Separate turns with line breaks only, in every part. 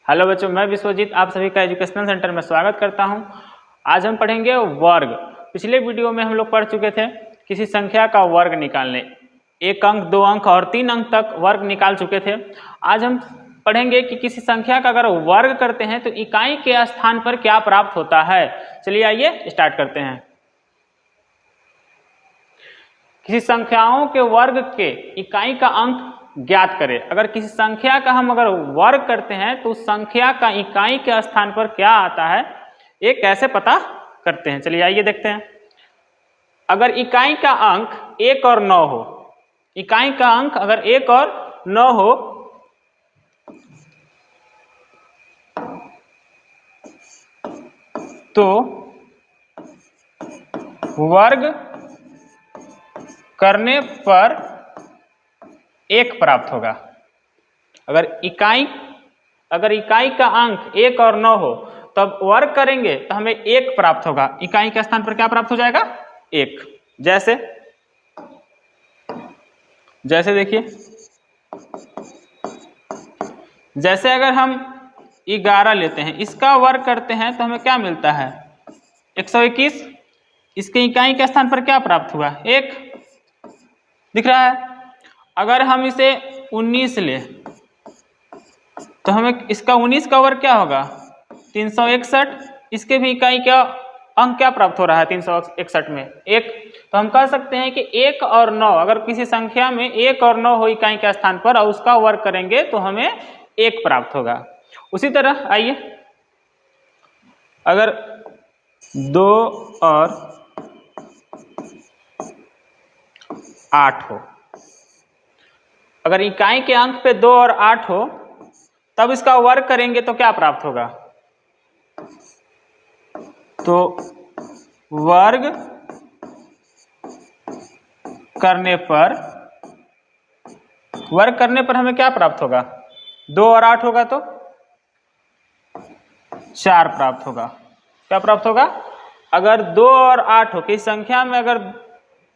Hello बच्चों, मैं विश्वजीत आप सभी का एजुकेशनल सेंटर में स्वागत करता हूं। आज हम पढ़ेंगे वर्ग। पिछले वीडियो में हम लोग पढ़ चुके थे किसी संख्या का वर्ग निकालने, 1 अंक 2 अंक और 3 अंक तक वर्ग निकाल चुके थे। आज हम पढ़ेंगे कि किसी संख्या का अगर वर्ग करते हैं तो इकाई के स्थान पर क्या प्राप्त होता है। चलिए आइए स्टार्ट करते हैं। किसी संख्याओं के वर्ग के इकाई का अंक ज्ञात करें। अगर किसी संख्या का हम अगर वर्ग करते हैं तो उस संख्या का इकाई के स्थान पर क्या आता है, ये कैसे पता करते हैं। चलिए आइए देखते हैं। अगर इकाई का अंक 1 और 9 हो, इकाई का अंक अगर 1 और 9 हो तो वर्ग करने पर 1 प्राप्त होगा। अगर इकाई का अंक 1 और 9 हो तब वर्ग करेंगे तो हमें 1 प्राप्त होगा। इकाई के स्थान पर क्या प्राप्त हो जाएगा? 1। जैसे देखिए, जैसे अगर हम 11 लेते हैं, इसका वर्ग करते हैं तो हमें क्या मिलता है? 121। इसके इकाई के स्थान पर क्या प्राप्त हुआ? 1 दिख रहा है। अगर हम इसे 19 ले तो हमें इसका 19 का वर्ग क्या होगा? 361। इसके भी इकाई का अंक क्या प्राप्त हो रहा है? 361 में 1। तो हम कह सकते हैं कि 1 और 9, अगर किसी संख्या में 1 और 9 हो इकाई के स्थान पर और उसका वर्ग करेंगे तो हमें 1 प्राप्त होगा। उसी तरह आइए, अगर 2 और 8 हो, अगर इकाई के अंक पे 2 और 8 हो तब इसका वर्ग करेंगे तो क्या प्राप्त होगा? तो वर्ग करने पर हमें क्या प्राप्त होगा? 2 और 8 होगा तो 4 प्राप्त होगा। क्या प्राप्त होगा? अगर 2 और 8 हो, किसी संख्या में अगर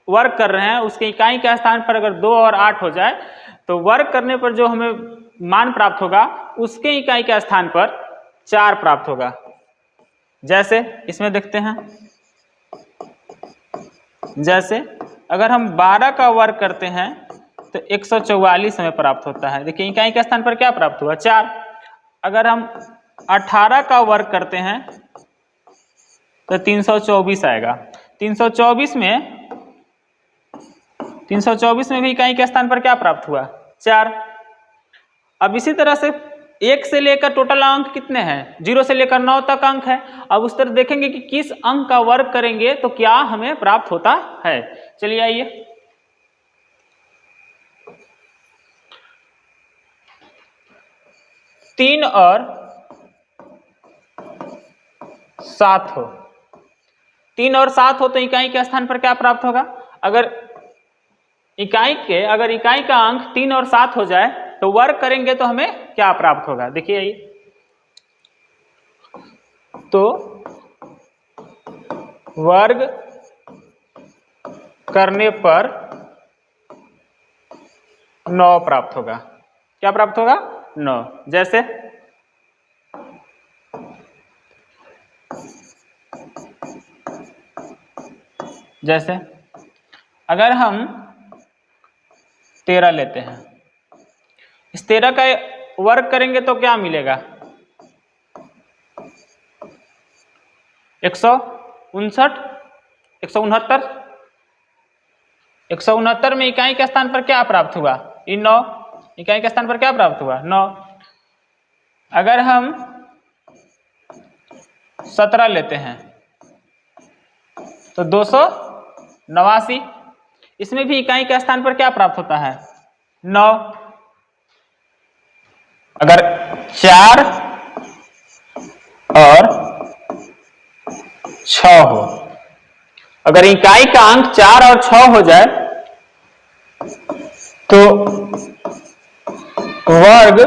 वर्ग कर रहे हैं उसके इकाई के स्थान पर अगर 2 और 8 हो जाए तो वर्ग करने पर जो हमें मान प्राप्त होगा उसके इकाई के स्थान पर 4 प्राप्त होगा। जैसे इसमें देखते हैं, जैसे अगर हम 12 का वर्ग करते हैं तो 144 हमें प्राप्त होता है। देखिए इकाई के स्थान पर क्या प्राप्त हुआ? 4। अगर हम 18 का वर्ग करते हैं तो 324 आएगा। 324 में भी इकाई के स्थान पर क्या प्राप्त हुआ? 4। अब इसी तरह से 1 से लेकर टोटल अंक कितने हैं? 0 से लेकर 9 तक अंक है। अब उस तरह देखेंगे कि किस अंक का वर्ग करेंगे तो क्या हमें प्राप्त होता है। चलिए आइए, तीन और 7 हो, 3 और 7 हो तो इकाई के स्थान पर क्या प्राप्त होगा? अगर इकाई का अंक 3 और 7 हो जाए तो वर्ग करेंगे तो हमें क्या प्राप्त होगा? देखिए आइए, तो वर्ग करने पर 9 प्राप्त होगा। क्या प्राप्त होगा? 9। जैसे अगर हम 13 लेते हैं, इस 13 का वर्ग करेंगे तो क्या मिलेगा? 159, 169। 169 में इकाई के स्थान पर क्या प्राप्त हुआ? 9। इकाई के स्थान पर क्या प्राप्त हुआ? 9। अगर हम 17 लेते हैं तो 289। इसमें भी इकाई के स्थान पर क्या प्राप्त होता है? 9। अगर 4 और 6 हो, अगर इकाई का अंक 4 और 6 हो जाए तो वर्ग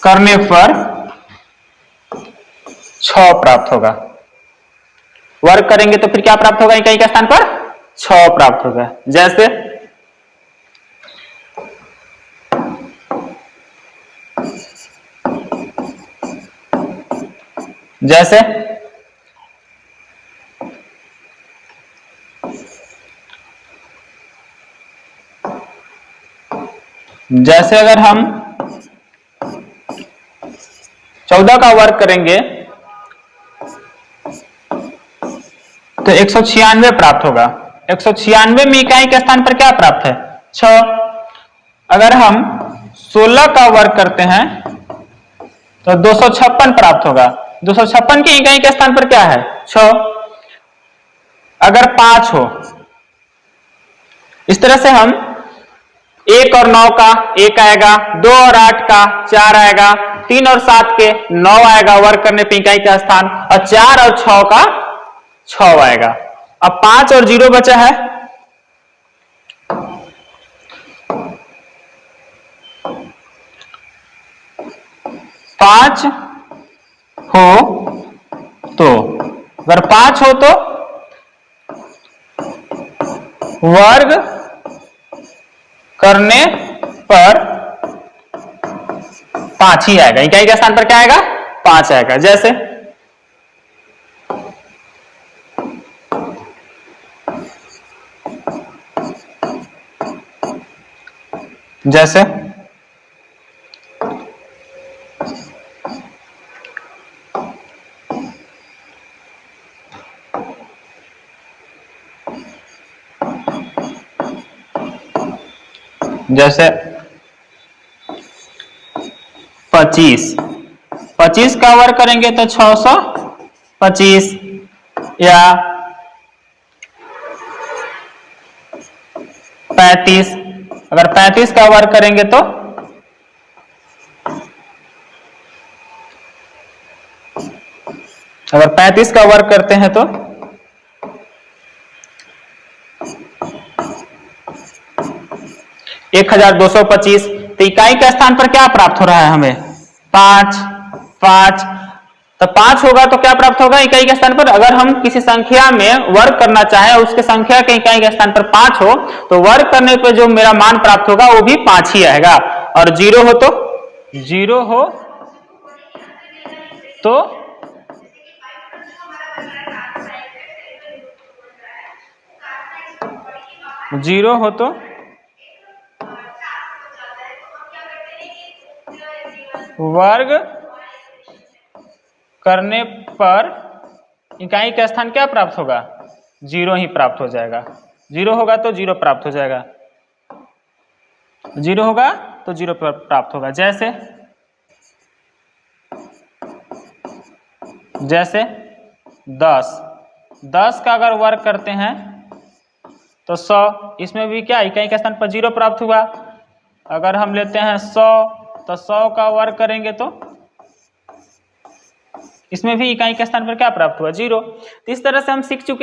करने पर 6 प्राप्त होगा। वर्ग करेंगे तो फिर क्या प्राप्त होगा? इकाई के स्थान पर 6 प्राप्त होगा। जैसे जैसे अगर हम 14 का वर्ग करेंगे तो 196 प्राप्त होगा। 196 में इकाई के स्थान पर क्या प्राप्त है? 6। अगर हम 16 का वर्ग करते हैं तो 256 प्राप्त होगा। 256 की इकाई के स्थान पर क्या है? 6। अगर 5 हो, इस तरह से हम 1 और 9 का 1 आएगा, 2 और 8 का 4 आएगा, 3 और 7 के 9 आएगा वर्ग करने पे इकाई का स्थान, और 4 और 6 का 6 आएगा। अब 5 और 0 बचा है, पांच हो तो, अगर 5 हो तो वर्ग करने पर 5 ही आएगा। इकाई के स्थान पर क्या आएगा? 5 आएगा। जैसे जैसे 25 का वर्ग करेंगे तो 625, या 35, अगर 35 का वर्ग करेंगे तो 35 का वर्ग करते हैं तो 1225। तो इकाई के स्थान पर क्या प्राप्त हो रहा है हमें? 5 5। तो 5 होगा तो क्या प्राप्त होगा इकाई के स्थान पर? अगर हम किसी संख्या में वर्ग करना चाहें और उसके संख्या के इकाई के स्थान पर 5 हो तो वर्ग करने पर जो मेरा मान प्राप्त होगा वो भी 5 ही आएगा। और 0 हो तो 0 हो तो वर्ग करने पर इकाई का स्थान क्या प्राप्त होगा? 0 ही प्राप्त हो जाएगा। 0 होगा तो 0 प्राप्त हो जाएगा। 0 होगा तो 0 प्राप्त होगा। जैसे 10 का अगर वर्ग करते हैं तो 100, इसमें भी क्या इकाई के स्थान पर 0 प्राप्त हुआ। अगर हम लेते हैं 100 तो 100 का वर्ग करेंगे तो इसमें भी इकाई के स्थान पर क्या प्राप्त हुआ? 0। इस तरह से हम सीख चुके हैं।